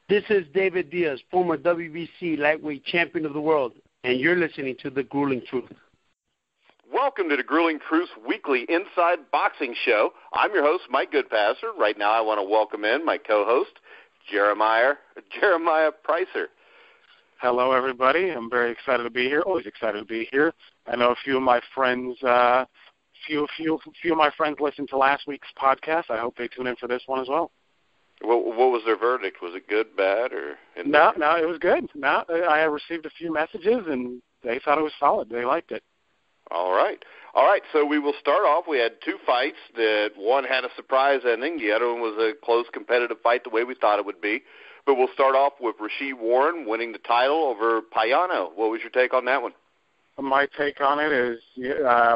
This is David Diaz, former WBC lightweight champion of the world, and you're listening to The Grueling Truth. Welcome to The Grueling Truth Weekly Inside Boxing Show. I'm your host, Mike Goodpaster. Right now I want to welcome in my co-host, Jeremiah Preisser. Hello, everybody. I'm very excited to be here. Always excited to be here. I know a few of my friends listened to last week's podcast. I hope they tune in for this one as well. What was their verdict? Was it good, bad, or? No, it was good. No, I received a few messages, and they thought it was solid. They liked it. All right. So we will start off. We had two fights. That one had a surprise ending. The other one was a close, competitive fight, the way we thought it would be. But we'll start off with Rasheed Warren winning the title over Payano. What was your take on that one? My take on it is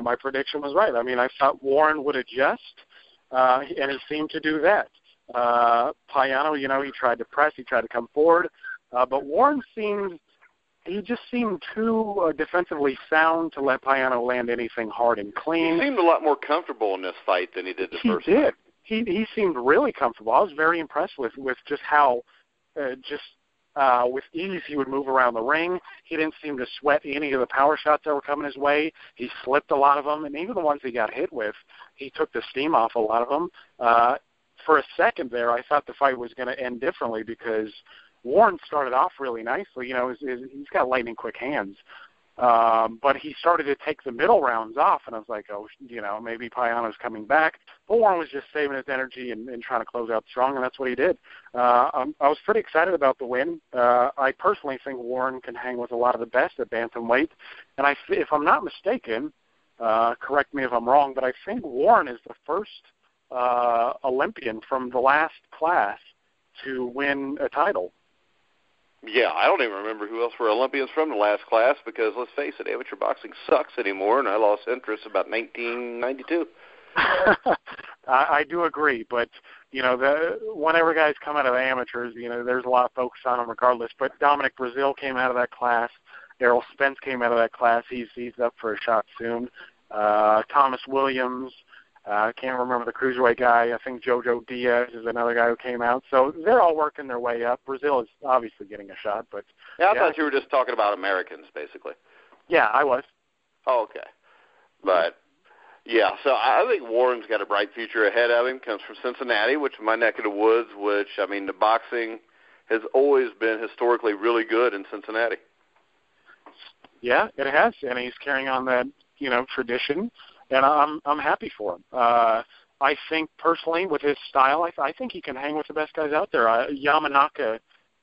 my prediction was right. I mean, I thought Warren would adjust, and he seemed to do that. Payano, he tried to press, he tried to come forward, but Warren seemed too defensively sound to let Payano land anything hard and clean. He seemed a lot more comfortable in this fight than he did the first time. He seemed really comfortable. I was very impressed with just how with ease he would move around the ring. He didn't seem to sweat any of the power shots that were coming his way. He slipped a lot of them, and even the ones he got hit with, he took the steam off a lot of them. For a second there, I thought the fight was going to end differently because Warren started off really nicely. He's got lightning quick hands. But he started to take the middle rounds off, and I was like, maybe Payano's coming back. But Warren was just saving his energy and trying to close out strong, and that's what he did. I was pretty excited about the win. I personally think Warren can hang with a lot of the best at bantamweight. And if I'm not mistaken, correct me if I'm wrong, but I think Warren is the first Olympian from the last class to win a title. Yeah, I don't even remember who else were Olympians from the last class because, let's face it, amateur boxing sucks anymore, and I lost interest about 1992. I do agree, but, whenever guys come out of amateurs, there's a lot of focus on them regardless. But Gennady came out of that class. Errol Spence came out of that class. He's up for a shot soon. Thomas Williams. I can't remember the cruiserweight guy. I think Jojo Diaz is another guy who came out. So they're all working their way up. Brazil is obviously getting a shot. But I thought you were just talking about Americans, basically. Yeah, I was. Oh, okay. But, yeah, so I think Warren's got a bright future ahead of him. Comes from Cincinnati, which is my neck of the woods, the boxing has always been historically really good in Cincinnati. Yeah, it has, and he's carrying on that, tradition. And I'm happy for him. I think personally with his style, I think he can hang with the best guys out there. Yamanaka,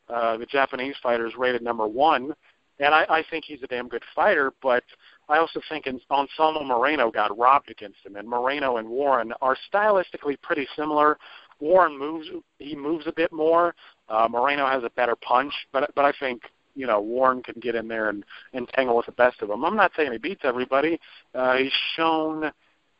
the Japanese fighter, is rated number 1, and I think he's a damn good fighter. But I also think Anselmo Moreno got robbed against him, and Moreno and Warren are stylistically pretty similar. Warren moves a bit more. Moreno has a better punch, but I think Warren can get in there and tangle with the best of them. I'm not saying he beats everybody. He's shown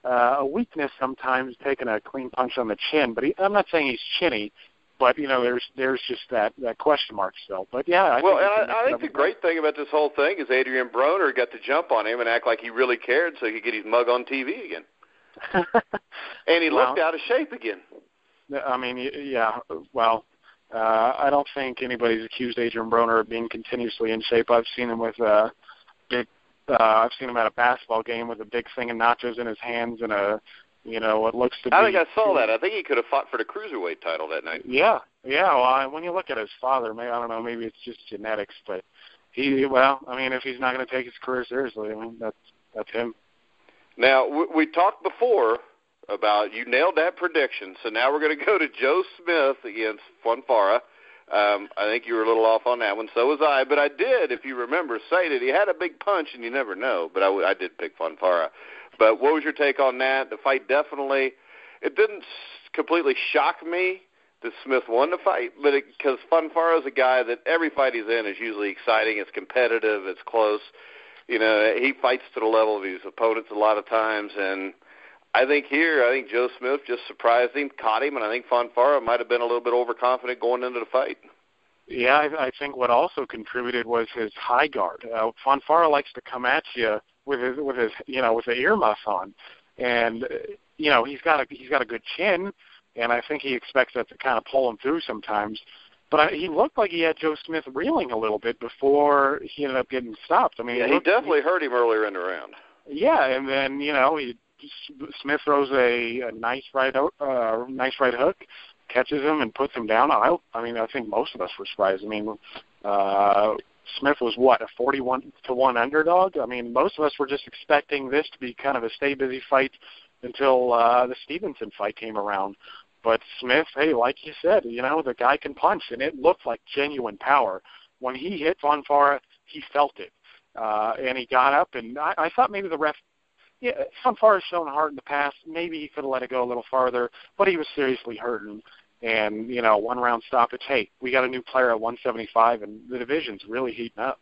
a weakness sometimes, taking a clean punch on the chin. But I'm not saying he's chinny. But there's just that question mark still. But yeah, I think the great thing about this whole thing is Adrian Broner got to jump on him and act like he really cared, so he could get his mug on TV again. And he looked out of shape again. I mean, yeah. Well. I don't think anybody's accused Adrian Broner of being continuously in shape. I've seen him with I've seen him at a basketball game with a big thing of nachos in his hands and what looks to be. I think I saw that. I think he could have fought for the cruiserweight title that night. Yeah. Well, when you look at his father, maybe I don't know, maybe it's just genetics, but if he's not going to take his career seriously, that's him. Now we talked before about, you nailed that prediction. So now we're going to go to Joe Smith against Fonfara. I think you were a little off on that one. So was I. But I did, if you remember, say that he had a big punch, and you never know. But I did pick Fonfara. But what was your take on that? The fight definitely, it didn't completely shock me that Smith won the fight, but because Fonfara is a guy that every fight he's in is usually exciting, it's competitive, it's close. He fights to the level of his opponents a lot of times, and I think Joe Smith just surprised him, caught him, and I think Fonfara might have been a little bit overconfident going into the fight. Yeah, I think what also contributed was his high guard. Fonfara likes to come at you with the earmuffs on, and he's got a good chin, and I think he expects that to kind of pull him through sometimes. But he looked like he had Joe Smith reeling a little bit before he ended up getting stopped. I mean, he definitely hurt him earlier in the round. Yeah, and then Smith throws a nice right hook, catches him, and puts him down. I think most of us were surprised. I mean, Smith was a 41-1 underdog. I mean, most of us were just expecting this to be kind of a stay busy fight until the Stevenson fight came around. But Smith, hey, like you said, the guy can punch, and it looked like genuine power. When he hit Fonfara, he felt it. And he got up, and I thought maybe the ref, Fonfara's shown heart in the past. Maybe he could have let it go a little farther, but he was seriously hurting. And, one-round stoppage, hey, we got a new player at 175, and the division's really heating up.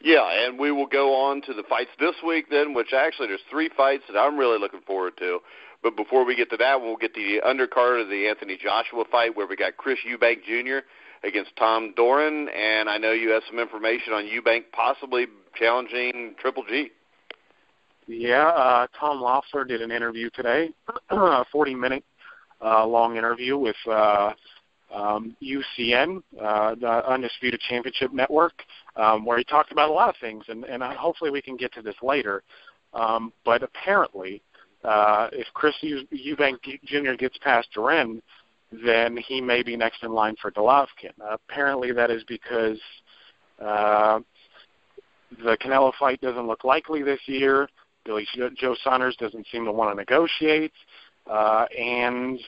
Yeah, and we will go on to the fights this week then, which actually there's 3 fights that I'm really looking forward to. But before we get to that, we'll get the undercard of the Anthony Joshua fight where we got Chris Eubank Jr. against Tom Doran, and I know you have some information on Eubank possibly challenging Triple G. Yeah, Tom Loeffler did an interview today, a 40-minute long interview with UCN, the Undisputed Championship Network, where he talked about a lot of things, and hopefully we can get to this later. But apparently, if Chris Eubank Jr. gets past Duran, then he may be next in line for Golovkin. Apparently that is because the Canelo fight doesn't look likely this year. Billy Joe Saunders doesn't seem to want to negotiate. And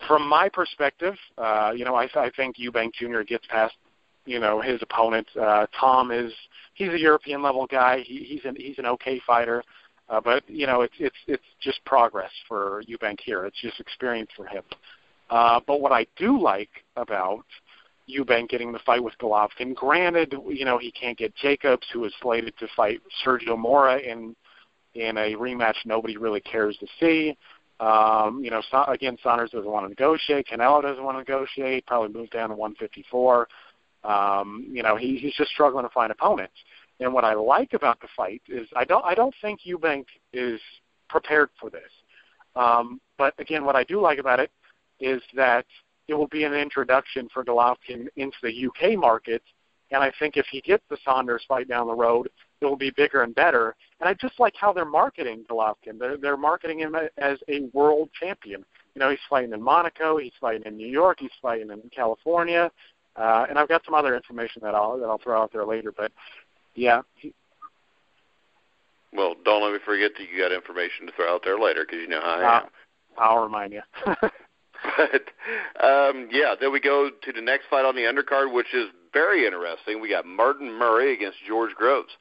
from my perspective, I think Eubank Jr. gets past, his opponent. Tom he's a European level guy. He's an okay fighter. But it's just progress for Eubank here. It's just experience for him. But what I do like about Eubank getting the fight with Golovkin, granted, he can't get Jacobs, who is slated to fight Sergio Mora in a rematch nobody really cares to see. Again, Saunders doesn't want to negotiate. Canelo doesn't want to negotiate. Probably moved down to 154. He's just struggling to find opponents. And what I like about the fight is I don't think Eubank is prepared for this. But again, what I do like about it is that it will be an introduction for Golovkin into the UK market. And I think if he gets the Saunders fight down the road, it will be bigger and better. And I just like how they're marketing Golovkin. They're marketing him as a world champion. He's fighting in Monaco, he's fighting in New York, he's fighting in California. And I've got some other information that I'll throw out there later. But yeah. Well, don't let me forget that you got information to throw out there later because you know how I am. I'll remind you. But, then we go to the next fight on the undercard, which is very interesting. We got Martin Murray against George Groves.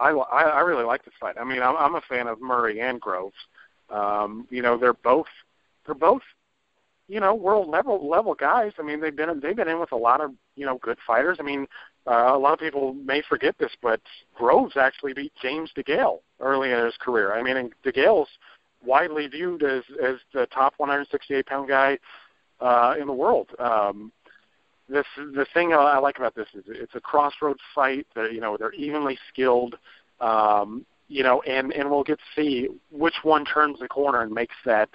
I really like this fight. I mean, I'm a fan of Murray and Groves. They're both world level guys. I mean, they've been in with a lot of good fighters. I mean, a lot of people may forget this, but Groves actually beat James DeGale early in his career. I mean, and DeGale's widely viewed as the top 168-pound guy in the world. The thing I like about this is it's a crossroads fight. They're evenly skilled, and we'll get to see which one turns the corner and makes that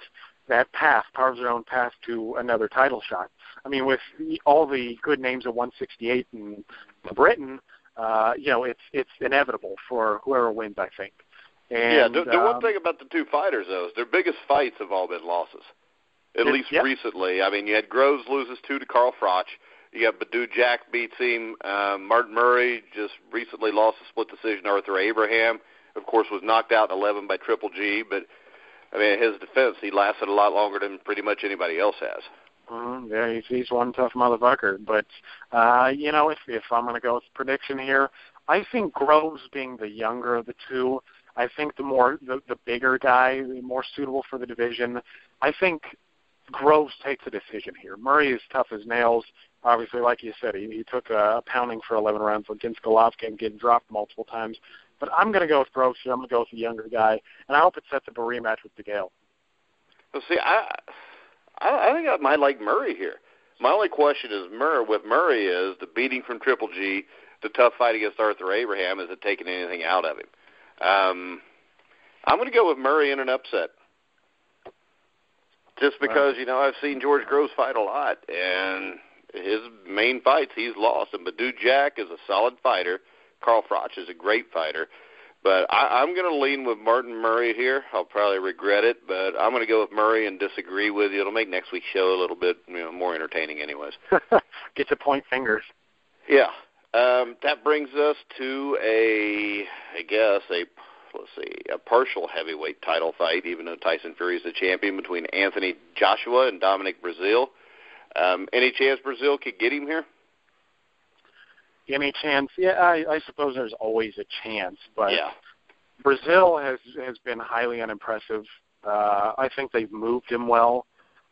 path, carves their own path to another title shot. I mean, with all the good names at 168 in Britain, it's inevitable for whoever wins, I think. And, the one thing about the two fighters, though, is their biggest fights have all been losses, at least recently. I mean, you had Groves loses 2 to Carl Froch. You got Badou Jack beats him. Martin Murray just recently lost a split decision to Arthur Abraham. Of course, was knocked out in 11 by Triple G. But, I mean, in his defense, he lasted a lot longer than pretty much anybody else has. Yeah, he's one tough motherfucker. But, if I'm going to go with prediction here, I think Groves being the younger of the two, I think the bigger guy, the more suitable for the division, I think Groves takes a decision here. Murray is tough as nails. Obviously, like you said, he took a pounding for 11 rounds against Golovkin, getting dropped multiple times. But I'm going to go with Groves here. I'm going to go with the younger guy, and I hope it sets up a rematch with DeGale. Well, see, I think I might like Murray here. My only question is with Murray is the beating from Triple G, the tough fight against Arthur Abraham, is it taking anything out of him? I'm going to go with Murray in an upset. Just because, I've seen George Groves fight a lot, and his main fights he's lost. And Badou Jack is a solid fighter. Carl Froch is a great fighter. But I'm going to lean with Martin Murray here. I'll probably regret it, but I'm going to go with Murray and disagree with you. It'll make next week's show a little bit more entertaining anyways. Get to point fingers. Yeah. That brings us to a partial heavyweight title fight, even though Tyson Fury is the champion, between Anthony Joshua and Dominic-Breazele. Any chance Breazele could get him here? Any chance? Yeah, I suppose there's always a chance, but yeah. Breazele has been highly unimpressive. I think they've moved him well.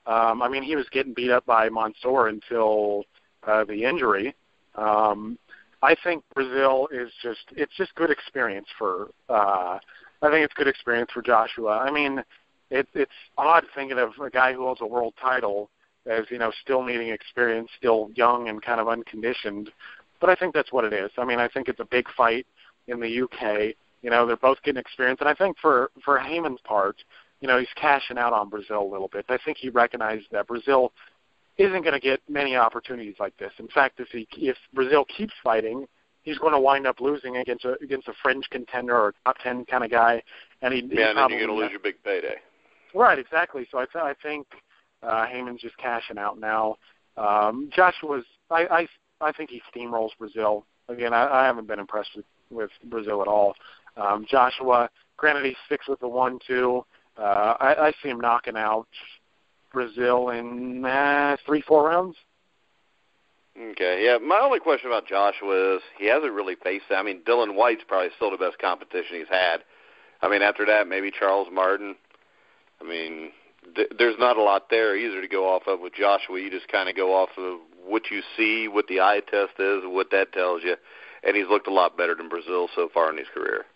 He was getting beat up by Mansour until the injury. I think Breazele is it's just good experience for Joshua. It's odd thinking of a guy who holds a world title as, still needing experience, still young and kind of unconditioned. But I think that's what it is. I think it's a big fight in the UK. They're both getting experience. And I think for Heyman's part, he's cashing out on Breazele a little bit. I think he recognized that Breazele isn't going to get many opportunities like this. In fact, if Breazele keeps fighting, he's going to wind up losing against a fringe contender or top 10 kind of guy. And and then you're going to lose your big payday. Right, exactly. So I think Heyman's just cashing out now. Joshua's, I think he steamrolls Breazele. Again, I haven't been impressed with Breazele at all. Joshua, granted he's 6 with the 1-2. I see him knocking out Breazele in 3-4 rounds. Okay, yeah. My only question about Joshua is he hasn't really faced that. Dylan White's probably still the best competition he's had. After that, maybe Charles Martin. There's not a lot there either to go off of with Joshua. You just kind of go off of what you see, what the eye test is, what that tells you. And he's looked a lot better than Breazele so far in his career.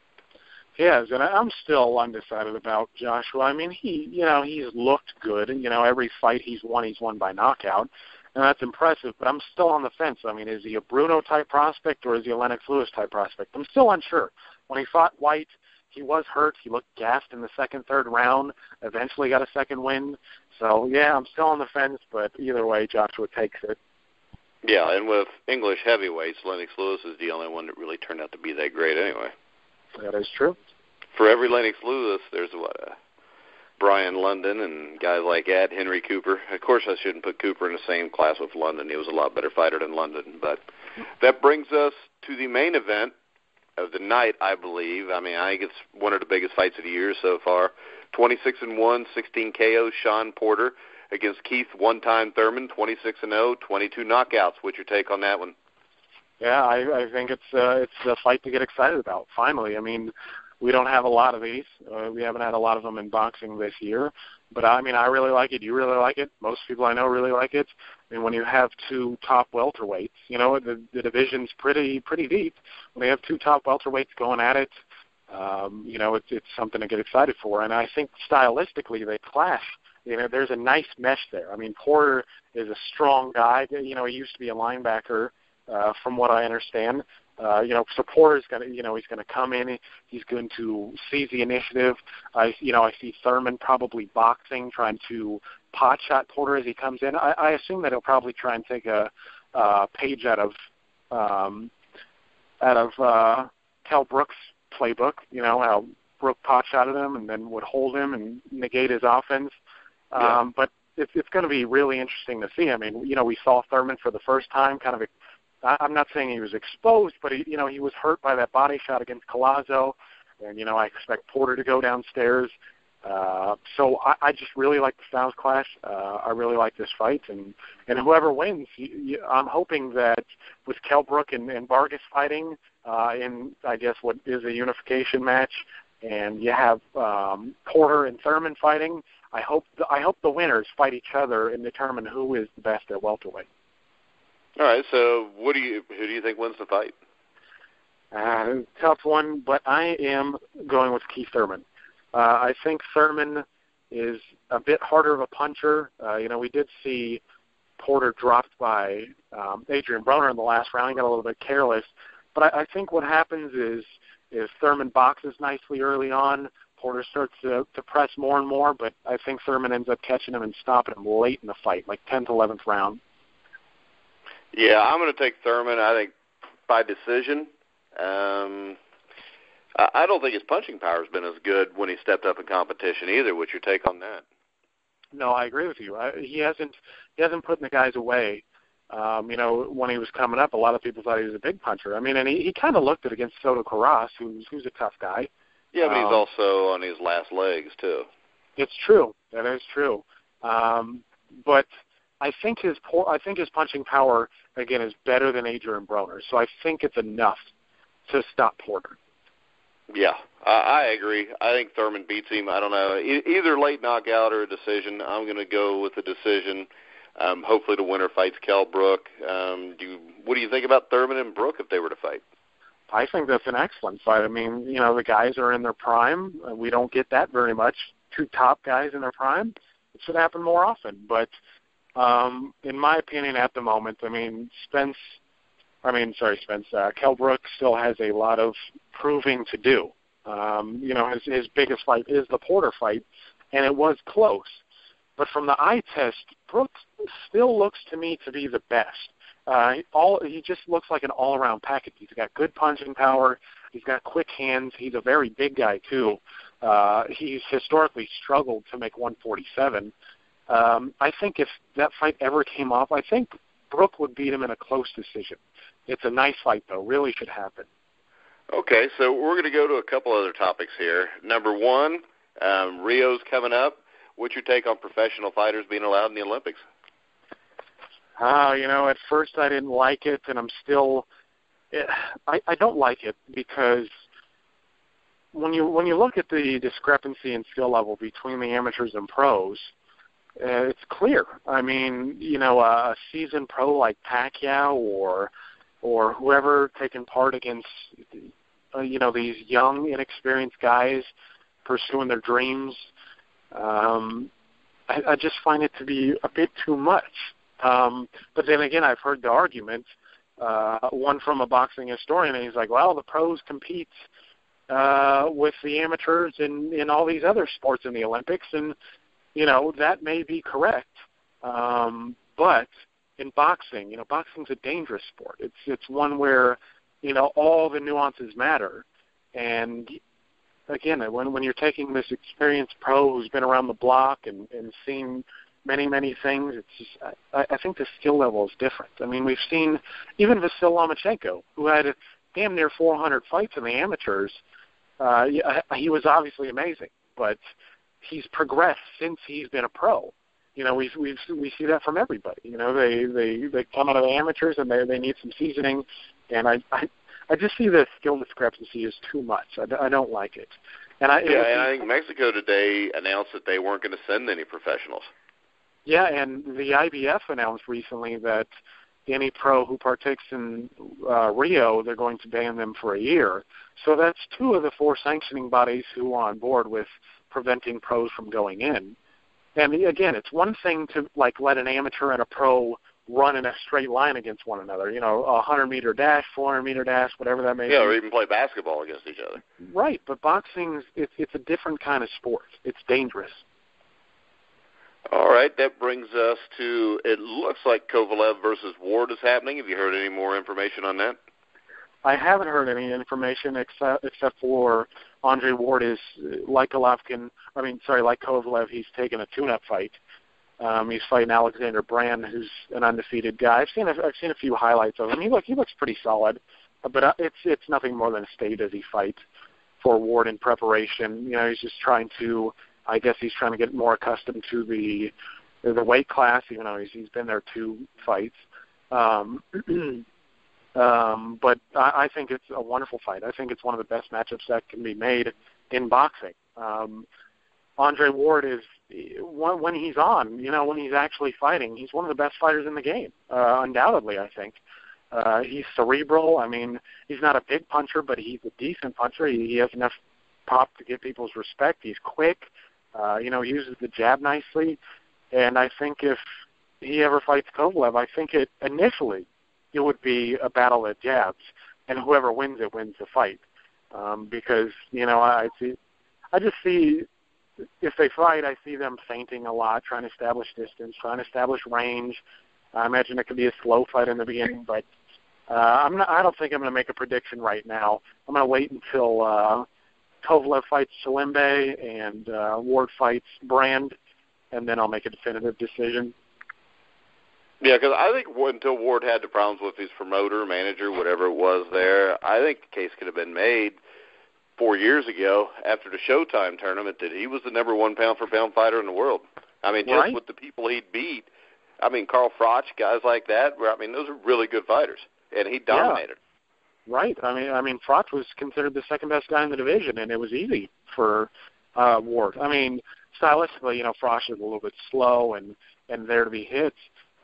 He has, and I'm still undecided about Joshua. He's looked good. Every fight he's won by knockout, and that's impressive. But I'm still on the fence. Is he a Bruno-type prospect or is he a Lennox Lewis-type prospect? I'm still unsure. When he fought White, he was hurt. He looked gassed in the second, third round, eventually got a second win. So, yeah, I'm still on the fence, but either way, Joshua takes it. Yeah, and with English heavyweights, Lennox Lewis is the only one that really turned out to be that great anyway. That is true. For every Lennox Lewis, there's Brian London and guys like that, Henry Cooper. Of course, I shouldn't put Cooper in the same class with London. He was a lot better fighter than London. But that brings us to the main event of the night, I believe. I think it's one of the biggest fights of the year so far. 26-1, 16 KOs, Sean Porter against Keith one-time Thurman, 26-0, 22 knockouts. What's your take on that one? Yeah, I think it's a fight to get excited about, finally. We don't have a lot of these. We haven't had a lot of them in boxing this year. But, I really like it. You really like it. Most people I know really like it. When you have 2 top welterweights, the division's pretty deep. When you have 2 top welterweights going at it, it's something to get excited for. And I think stylistically they clash. There's a nice mesh there. Porter is a strong guy. He used to be a linebacker, from what I understand. So Porter's going to, he's going to come in. He's going to seize the initiative. I see Thurman probably boxing, trying to pot shot Porter as he comes in. I assume that he'll probably try and take a page out of Cal Brook's playbook. How Brook pot shotted him and then would hold him and negate his offense. Yeah. But it's going to be really interesting to see. We saw Thurman for the first time, kind of. I'm not saying he was exposed, but he was hurt by that body shot against Collazo, and I expect Porter to go downstairs. So I just really like the styles clash. I really like this fight, and whoever wins, I'm hoping that with Kell Brook and Vargas fighting in, I guess, what is a unification match, and you have Porter and Thurman fighting. I hope the winners fight each other and determine who is the best at welterweight. All right, so who do you think wins the fight? Tough one, but I am going with Keith Thurman. I think Thurman is a bit harder of a puncher. We did see Porter dropped by Adrian Broner in the last round. He got a little bit careless. But I think what happens is Thurman boxes nicely early on. Porter starts to press more and more, but I think Thurman ends up catching him and stopping him late in the fight, like 10th, 11th round. Yeah, I'm going to take Thurman, I think, by decision. I don't think his punching power has been as good when he stepped up in competition either. What's your take on that? No, I agree with you. He hasn't put the guys away. When he was coming up, a lot of people thought he was a big puncher. I mean, and he kind of looked it against Soto Carras, who's a tough guy. Yeah, but he's also on his last legs too. It's true. That is true. But I think his punching power again is better than Adrian Broner's. So I think it's enough to stop Porter. Yeah, I agree. I think Thurman beats him. I don't know, either late knockout or a decision. I'm going to go with the decision. Hopefully the winner fights Kell Brook. What do you think about Thurman and Brook if they were to fight? I think that's an excellent fight. I mean, the guys are in their prime. We don't get that very much. Two top guys in their prime. It should happen more often. But in my opinion at the moment, Kell Brook still has a lot of proving to do. His biggest fight is the Porter fight, and it was close. But from the eye test, Brooks still looks to me to be the best. He just looks like an all-around package. He's got good punching power. He's got quick hands. He's a very big guy, too. He's historically struggled to make 147. I think if that fight ever came off, I think Brook would beat him in a close decision. It's a nice fight, though. Really should happen. Okay, so we're going to go to a couple other topics here. Number one, Rio's coming up. What's your take on professional fighters being allowed in the Olympics? At first I didn't like it, and I'm still I don't like it because when you look at the discrepancy in skill level between the amateurs and pros, it's clear. I mean, a seasoned pro like Pacquiao or whoever taking part against these young, inexperienced guys pursuing their dreams, I just find it to be a bit too much. But then again, I've heard the argument, one from a boxing historian, and he's like, well, the pros compete with the amateurs in all these other sports in the Olympics, and, that may be correct. But in boxing, boxing's a dangerous sport. It's one where, all the nuances matter. And again, when you're taking this experienced pro who's been around the block and seen many, many things, it's just, I think the skill level is different. I mean, we've seen even Vasyl Lomachenko, who had damn near 400 fights in the amateurs. He was obviously amazing, but he's progressed since he's been a pro. We see that from everybody. They come out of the amateurs and they need some seasoning, and I just see the skill discrepancy is too much. I don't like it. And I think Mexico today announced that they weren't going to send any professionals. Yeah, and the IBF announced recently that any pro who partakes in Rio, they're going to ban them for a year. So that's two of the four sanctioning bodies who are on board with preventing pros from going in. And again, it's one thing to let an amateur and a pro run in a straight line against one another. A 100-meter dash, 400-meter dash, whatever that may be. Yeah, or even play basketball against each other. Right, but boxing, it's a different kind of sport. It's dangerous. All right, that brings us to, it looks like Kovalev versus Ward is happening. Have you heard any more information on that? I haven't heard any information except for Andre Ward is, like Kovalev, he's taken a tune-up fight. He's fighting Alexander Brand, who's an undefeated guy. I've seen a few highlights of him. He looks pretty solid, but it's nothing more than a stay-busy fight for Ward in preparation. He's just trying to get more accustomed to the weight class, even though he's been there 2 fights. But I think it's a wonderful fight. I think it's one of the best matchups that can be made in boxing. Andre Ward is, when he's on, when he's actually fighting, he's one of the best fighters in the game, undoubtedly, I think. He's cerebral. I mean, he's not a big puncher, but he's a decent puncher. He has enough pop to get people's respect. He's quick. He uses the jab nicely. And I think if he ever fights Kovalev, I think it would be a battle at jabs, and whoever wins it wins the fight. Because I just see, if they fight, I see them feinting a lot, trying to establish distance, trying to establish range. I imagine it could be a slow fight in the beginning, but I don't think I'm going to make a prediction right now. I'm going to wait until Kovalev fights Salimbe and Ward fights Brand, and then I'll make a definitive decision. Yeah, because I think until Ward had the problems with his promoter, manager, whatever it was there, I think the case could have been made 4 years ago after the Showtime tournament that he was the number one pound-for-pound fighter in the world. I mean, just with the people he'd beat. I mean, Carl Froch, guys like that, I mean, those are really good fighters, and he dominated. Yeah. Right. I mean, Froch was considered the second-best guy in the division, and it was easy for Ward. I mean, stylistically, Froch is a little bit slow and there to be hit.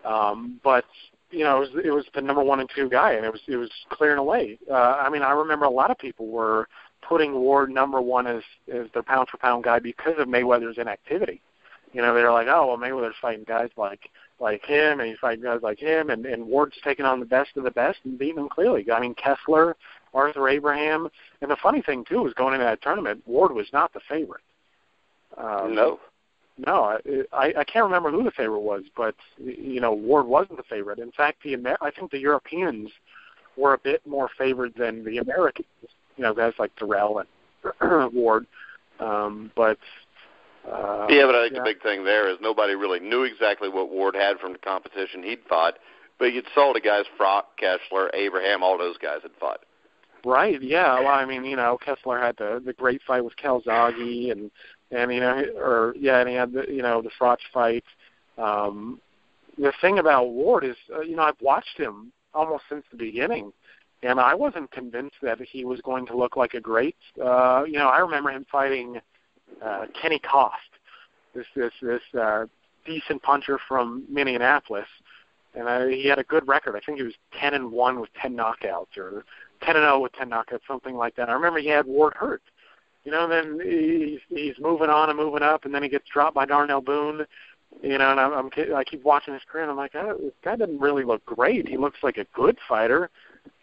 But it was the number 1 and 2 guy, and it was clearing away. I mean, I remember a lot of people were putting Ward number 1 as their pound for pound guy because of Mayweather's inactivity. They're like, oh, well, Mayweather's fighting guys like him, and he's fighting guys like him, and Ward's taking on the best of the best and beating them clearly. I mean, Kessler, Arthur Abraham, and the funny thing too is going into that tournament, Ward was not the favorite. No, I can't remember who the favorite was, but, Ward wasn't the favorite. In fact, I think the Europeans were a bit more favored than the Americans, guys like Terrell and Ward. But I think the big thing there is nobody really knew exactly what Ward had from the competition he'd fought, but you saw the guys, Froch, Kessler, Abraham, all those guys had fought. Right, yeah. Well, I mean, Kessler had the great fight with Calzaghe, and he had the Froch fight. The thing about Ward is, I've watched him almost since the beginning, and I wasn't convinced that he was going to look like a great. I remember him fighting Kenny Kost, this decent puncher from Minneapolis, and he had a good record. I think he was 10-1 with 10 knockouts, or 10-0 with 10 knockouts, something like that. I remember he had Ward hurt. Then he's moving on and moving up, and then he gets dropped by Darnell Boone. And I keep watching his career, and I'm like, oh, this guy doesn't really look great. He looks like a good fighter,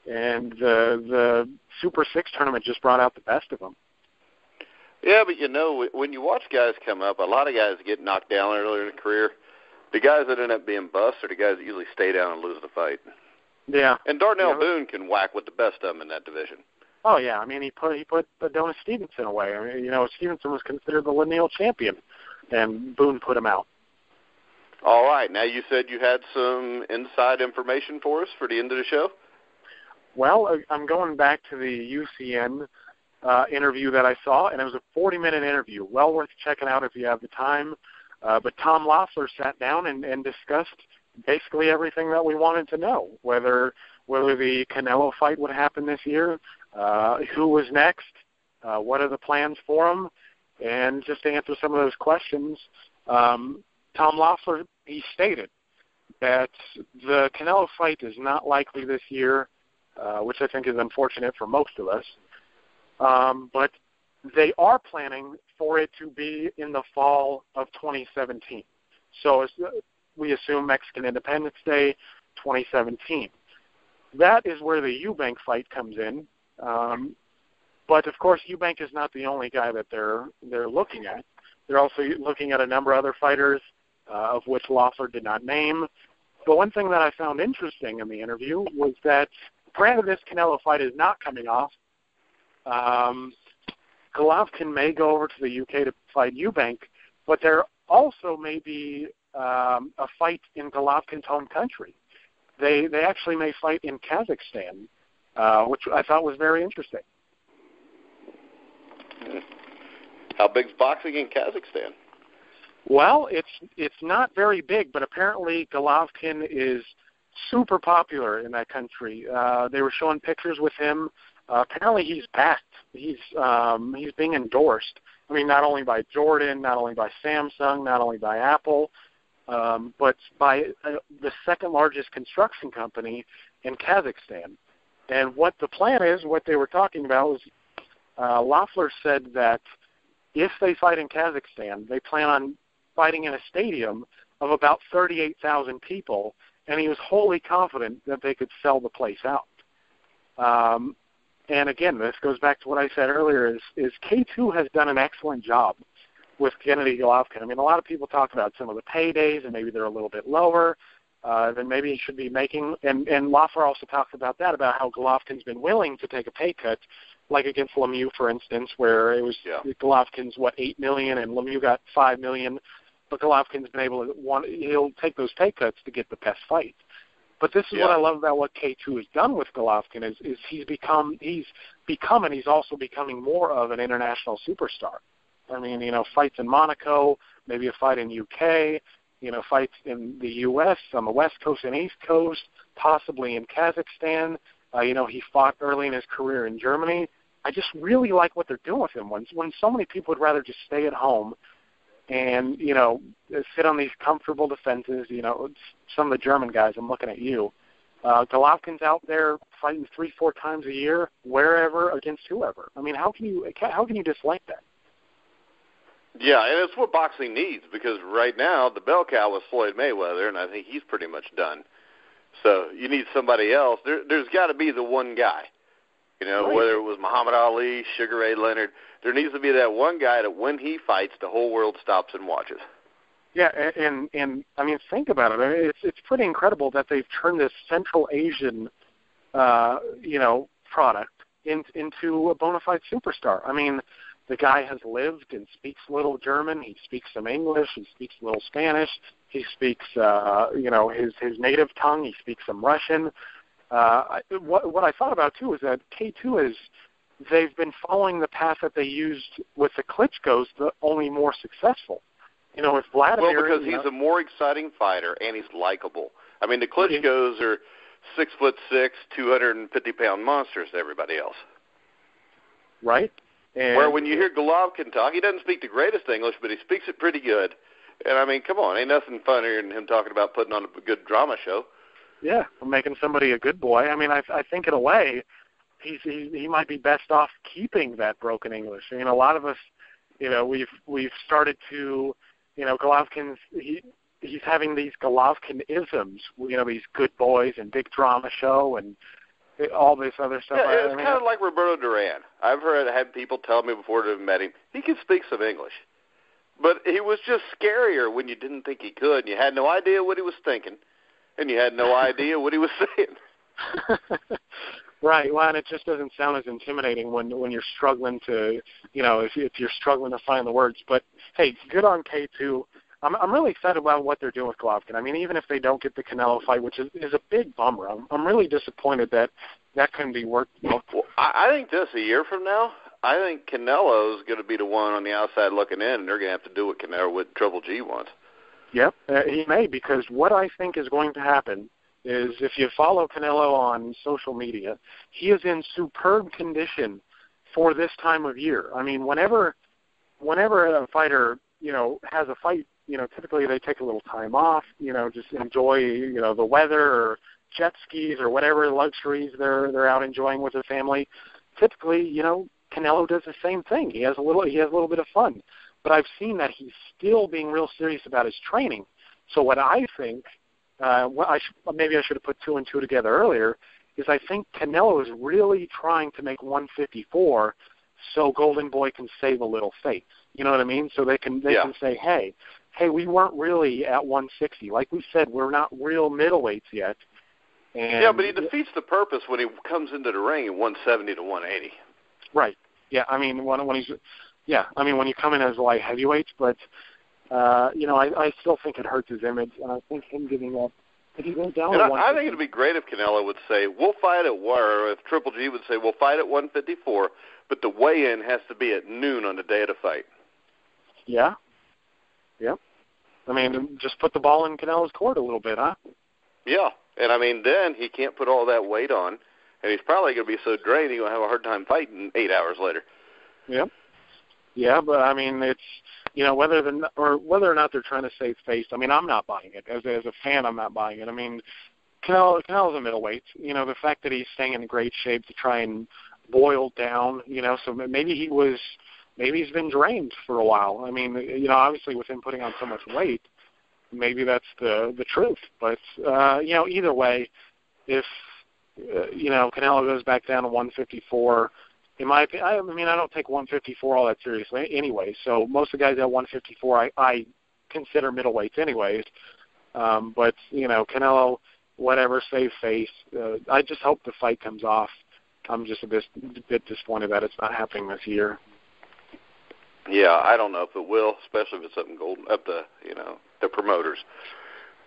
and the Super 6 tournament just brought out the best of him. Yeah, but when you watch guys come up, a lot of guys get knocked down earlier in the career. The guys that end up being busts are the guys that usually stay down and lose the fight. Yeah. And Darnell Boone can whack with the best of them in that division. Oh yeah, I mean he put Adonis Stevenson away. I mean, Stevenson was considered the lineal champion, and Boone put him out. All right, now you said you had some inside information for us for the end of the show. Well, I'm going back to the UCN interview that I saw, and it was a 40-minute interview. Well worth checking out if you have the time. But Tom Loeffler sat down and discussed basically everything that we wanted to know, whether the Canelo fight would happen this year, who was next, what are the plans for him, and just to answer some of those questions, Tom Loeffler, he stated that the Canelo fight is not likely this year, which I think is unfortunate for most of us, but they are planning for it to be in the fall of 2017. So we assume Mexican Independence Day 2017. That is where the Eubank fight comes in. But, of course, Eubank is not the only guy that they're looking at. They're also looking at a number of other fighters, of which Loeffler did not name. But one thing that I found interesting in the interview was that, granted this Canelo fight is not coming off, Golovkin may go over to the UK to fight Eubank, but there also may be a fight in Golovkin's home country. They actually may fight in Kazakhstan, which I thought was very interesting. How big's boxing in Kazakhstan? Well, it's not very big, but apparently Golovkin is super popular in that country. They were showing pictures with him. Apparently he's backed. He's being endorsed. I mean, not only by Jordan, not only by Samsung, not only by Apple, but by the second largest construction company in Kazakhstan. And what the plan is, what they were talking about was, Loeffler said that if they fight in Kazakhstan, they plan on fighting in a stadium of about 38,000 people, and he was wholly confident that they could sell the place out. And again, this goes back to what I said earlier, is K2 has done an excellent job with Gennady Golovkin. I mean, a lot of people talk about some of the paydays, and maybe they're a little bit lower than maybe he should be making. And Lafleur also talks about that, about how Golovkin's been willing to take a pay cut, like against Lemieux, for instance, where it was Golovkin's, $8 million, and Lemieux got $5 million. But Golovkin's been able to he'll take those pay cuts to get the best fight. But this is what I love about what K2 has done with Golovkin is he's become and he's also becoming more of an international superstar. I mean, fights in Monaco, maybe a fight in UK, fights in the U.S., on the West Coast and East Coast, possibly in Kazakhstan. He fought early in his career in Germany. I just really like what they're doing with him. When so many people would rather just stay at home and, sit on these comfortable defenses, some of the German guys, I'm looking at you. Golovkin's out there fighting 3-4 times a year, wherever, against whoever. I mean, how can you dislike that? Yeah, and it's what boxing needs, because right now the bell cow was Floyd Mayweather, and I think he's pretty much done. So you need somebody else. There's got to be the one guy, right. Whether it was Muhammad Ali, Sugar Ray Leonard. There needs to be that one guy that when he fights, the whole world stops and watches. Yeah, and I mean, think about it. I mean, it's pretty incredible that they've turned this Central Asian, product into a bona fide superstar. I mean, the guy has lived and speaks a little German. He speaks some English. He speaks a little Spanish. He speaks, his native tongue. He speaks some Russian. What I thought about, too, is that K2 they've been following the path that they used with the Klitschko's, but only more successful. With Vladimir... Well, because he's a more exciting fighter, and he's likable. I mean, the Klitschko's are 6'6", 250-pound monsters to everybody else. Right. And where when you hear Golovkin talk, he doesn't speak the greatest English, but he speaks it pretty good. And, I mean, come on, ain't nothing funnier than him talking about putting on a good drama show. Yeah, making somebody a good boy. I mean, I think in a way he might be best off keeping that broken English. I mean, a lot of us, we've started to, Golovkin's, he's having these Golovkin-isms, these good boys and big drama show and all this other stuff. Yeah, it's kind of like Roberto Duran. I've had people tell me before they've met him, he can speak some English. But he was just scarier when you didn't think he could, and you had no idea what he was thinking, and you had no idea what he was saying. Right. Well, and it just doesn't sound as intimidating when you're struggling to, if you're struggling to find the words. But, hey, good on K2. I'm really excited about what they're doing with Golovkin. I mean, even if they don't get the Canelo fight, which is a big bummer, I'm really disappointed that couldn't be worked. Well, I think a year from now, I think Canelo's going to be the one on the outside looking in, and they're going to have to do what Triple G wants. Yep, he may, because what I think is going to happen is if you follow Canelo on social media, he is in superb condition for this time of year. I mean, whenever a fighter, has a fight, typically they take a little time off, just enjoy, the weather or jet skis or whatever luxuries they're out enjoying with their family. Typically, Canelo does the same thing. He has a little bit of fun. But I've seen that he's still being real serious about his training. So what I think, maybe I should have put 2 and 2 together earlier, is I think Canelo is really trying to make 154 so Golden Boy can save a little face. You know what I mean? So they can say, hey, we weren't really at 160. Like we said, we're not real middleweights yet. And but he defeats the purpose when he comes into the ring at 170 to 180. Right. Yeah, I mean when you come in as light heavyweights, but I still think it hurts his image, and I think him giving up. If he goes down, I think it'd be great if Canelo would say, "We'll fight at war," or if Triple G would say, "We'll fight at 154, but the weigh-in has to be at noon on the day of the fight." Yeah. Yep. I mean, just put the ball in Canelo's court a little bit, huh? Yeah, and I mean, then he can't put all that weight on, and he's probably going to be so drained he's going to have a hard time fighting 8 hours later. Yep. Yeah, but I mean, it's whether or not they're trying to save face. I mean, I'm not buying it as a fan. I'm not buying it. I mean, Canelo's a middleweight. The fact that he's staying in great shape to try and boil down. So maybe he's been drained for a while. I mean, obviously with him putting on so much weight, maybe that's the truth. But either way, if Canelo goes back down to 154. In my opinion, I don't take 154 all that seriously anyway. So most of the guys at 154, I consider middleweights anyways. But Canelo, whatever, save face. I just hope the fight comes off. I'm just a bit disappointed that it's not happening this year. Yeah, I don't know if it will, especially if it's something golden up the promoters.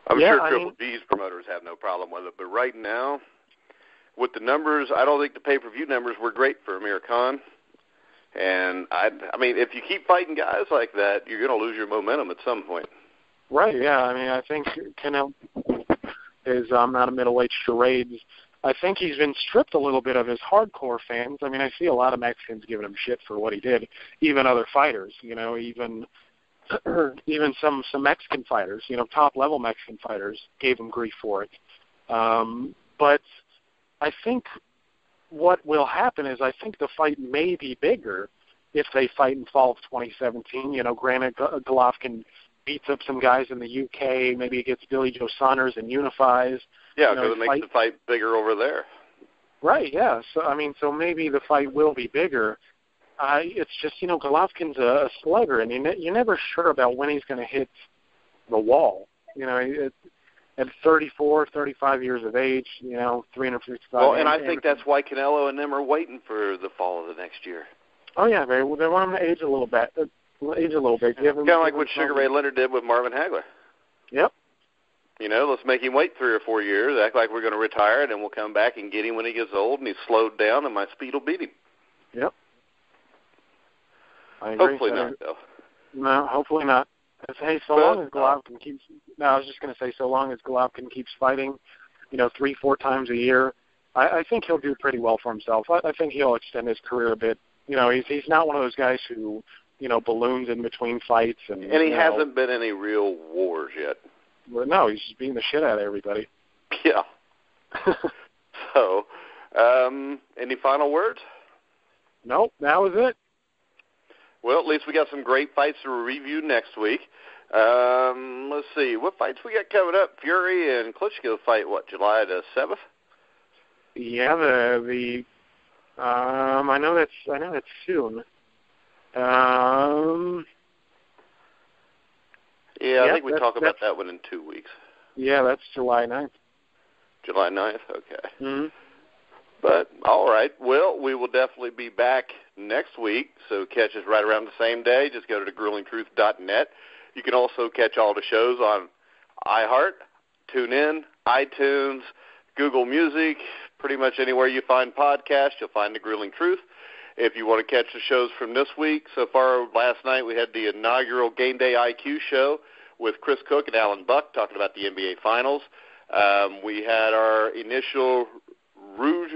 I'm sure Triple G's promoters have no problem with it, but right now, with the numbers, I don't think the pay-per-view numbers were great for Amir Khan. And I mean, if you keep fighting guys like that, you're going to lose your momentum at some point. Right. Yeah. I mean, I think Canelo is not a middleweight charades. I think he's been stripped a little bit of his hardcore fans. I mean, I see a lot of Mexicans giving him shit for what he did, even other fighters, even some Mexican fighters, top-level Mexican fighters gave him grief for it. But I think what will happen is I think the fight may be bigger if they fight in fall of 2017. Granted, Golovkin beats up some guys in the UK, maybe he gets Billy Joe Saunders and unifies. Yeah, because it makes the fight bigger over there. Right, yeah. So maybe the fight will be bigger. It's just, Golovkin's a slugger, and you're never sure about when he's going to hit the wall. At 34, 35 years of age, 355. Well, and I think that's why Canelo and them are waiting for the fall of the next year. Oh, yeah, they want him to age a little bit. Kind of like what Sugar Ray Leonard did with Marvin Hagler. Yep. Let's make him wait 3 or 4 years, act like we're going to retire, and then we'll come back and get him when he gets old, and he's slowed down, and my speed will beat him. Yep. I agree. Hopefully not, though. No, hopefully not. Long as Golovkin keeps... No, I was just going to say, so long as Golovkin keeps fighting, 3-4 times a year, I think he'll do pretty well for himself. I think he'll extend his career a bit. He's not one of those guys who, balloons in between fights. And he hasn't been any real wars yet. Well, no, he's just beating the shit out of everybody. Yeah. So, any final words? Nope, that was it. Well, at least we got some great fights to review next week. Let's see, what fights we got coming up? Fury and Klitschko fight, July the 7th? Yeah, I know that's soon. I think we talk about that one in 2 weeks. Yeah, that's July 9th. July 9th, okay. Mm-hmm. But, all right, well, we will definitely be back next week, so catch us right around the same day. Just go to thegruelingtruth.net. You can also catch all the shows on iHeart, TuneIn, iTunes, Google Music, pretty much anywhere you find podcasts, you'll find The Grueling Truth. If you want to catch the shows from this week, so far last night we had the inaugural Game Day IQ show with Chris Cook and Alan Buck talking about the NBA Finals. We had our initial Rouge,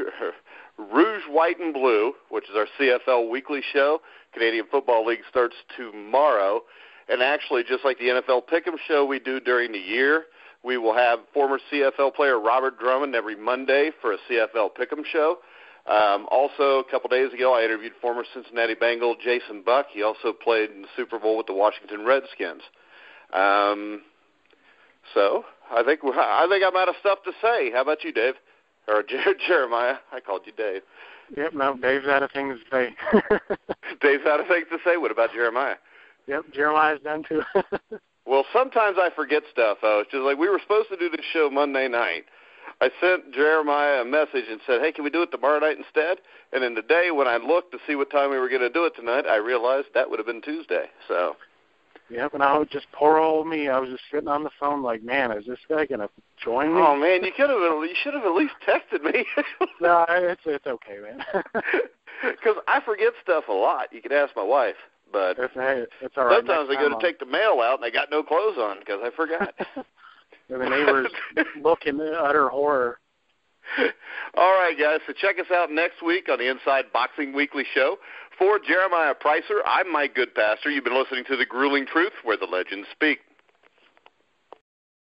White, and Blue, which is our CFL weekly show. Canadian Football League starts tomorrow. And actually, just like the NFL Pick'em show we do during the year, we will have former CFL player Robert Drummond every Monday for a CFL Pick'em show. Also, a couple days ago, I interviewed former Cincinnati Bengal Jason Buck. He also played in the Super Bowl with the Washington Redskins. So I think I'm out of stuff to say. How about you, Dave? Or Jeremiah? I called you Dave. Yep, no, Dave's out of things to say. Dave's out of things to say. What about Jeremiah? Yep, Jeremiah's done too. Well, sometimes I forget stuff, though. It's just like we were supposed to do this show Monday night. I sent Jeremiah a message and said, hey, can we do it tomorrow night instead? And then the day when I looked to see what time we were going to do it tonight, I realized that would have been Tuesday. So. Yep, and I was just poor old me. I was just sitting on the phone like, man, is this guy going to join me? Oh, man, you should have at least texted me. No, it's okay, man. Because I forget stuff a lot. You can ask my wife. But it's all right. Sometimes I go to take the mail out and I got no clothes on because I forgot. And the neighbors look in utter horror. All right, guys. So check us out next week on the Inside Boxing Weekly Show. For Jeremiah Preisser, I'm Mike Goodpaster. You've been listening to The Grueling Truth, where the legends speak.